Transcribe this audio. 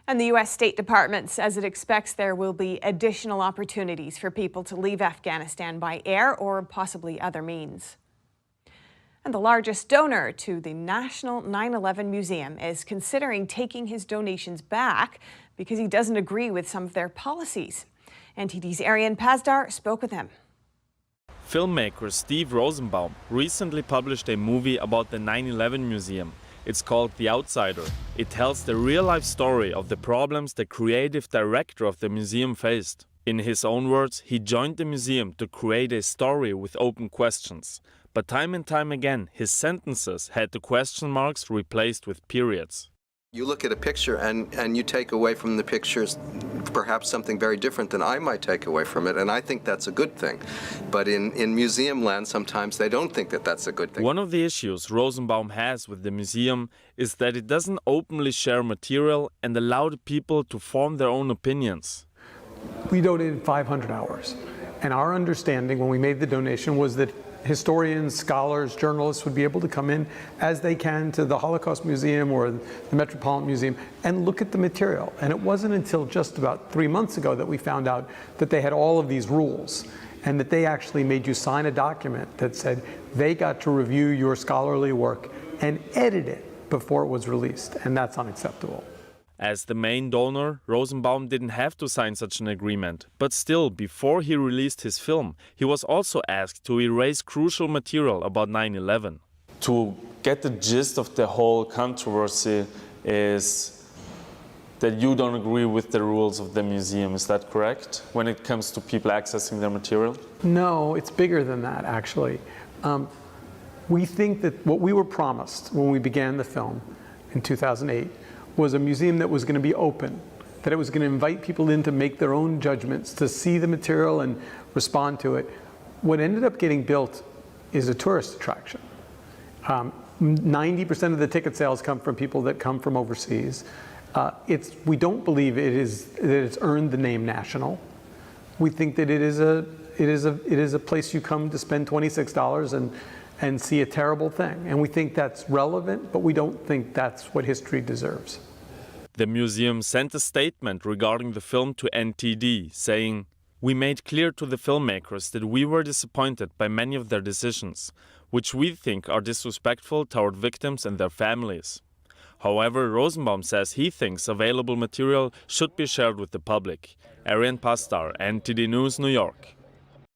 And the U.S. State Department says it expects there will be additional opportunities for people to leave Afghanistan by air or possibly other means. And the largest donor to the National 9/11 Museum is considering taking his donations back because he doesn't agree with some of their policies. NTD's Arian Pazdar spoke with him. Filmmaker Steve Rosenbaum recently published a movie about the 9/11 Museum. It's called The Outsider. It tells the real-life story of the problems the creative director of the museum faced. In his own words, he joined the museum to create a story with open questions. But time and time again, his sentences had the question marks replaced with periods. You look at a picture and you take away from the pictures perhaps something very different than I might take away from it, and I think that's a good thing. But in museum land, sometimes they don't think that that's a good thing. One of the issues Rosenbaum has with the museum is that it doesn't openly share material and allow the people to form their own opinions. We donated 500 hours, and our understanding when we made the donation was that historians, scholars, journalists would be able to come in as they can to the Holocaust Museum or the Metropolitan Museum and look at the material. And it wasn't until just about 3 months ago that we found out that they had all of these rules and that they actually made you sign a document that said they got to review your scholarly work and edit it before it was released, and that's unacceptable. As the main donor, Rosenbaum didn't have to sign such an agreement. But still, before he released his film, he was also asked to erase crucial material about 9/11. To get the gist of the whole controversy is that you don't agree with the rules of the museum, is that correct? When it comes to people accessing their material? No, it's bigger than that, actually. We think that what we were promised when we began the film in 2008 was a museum that was going to be open, that it was going to invite people in to make their own judgments, to see the material and respond to it. What ended up getting built is a tourist attraction. 90% of the ticket sales come from people that come from overseas. We don't believe that it's earned the name national. We think that it is a place you come to spend $26 and see a terrible thing. And we think that's relevant, but we don't think that's what history deserves. The museum sent a statement regarding the film to NTD, saying, "We made clear to the filmmakers that we were disappointed by many of their decisions, which we think are disrespectful toward victims and their families." However, Rosenbaum says he thinks available material should be shared with the public. Arian Pazdar, NTD News, New York.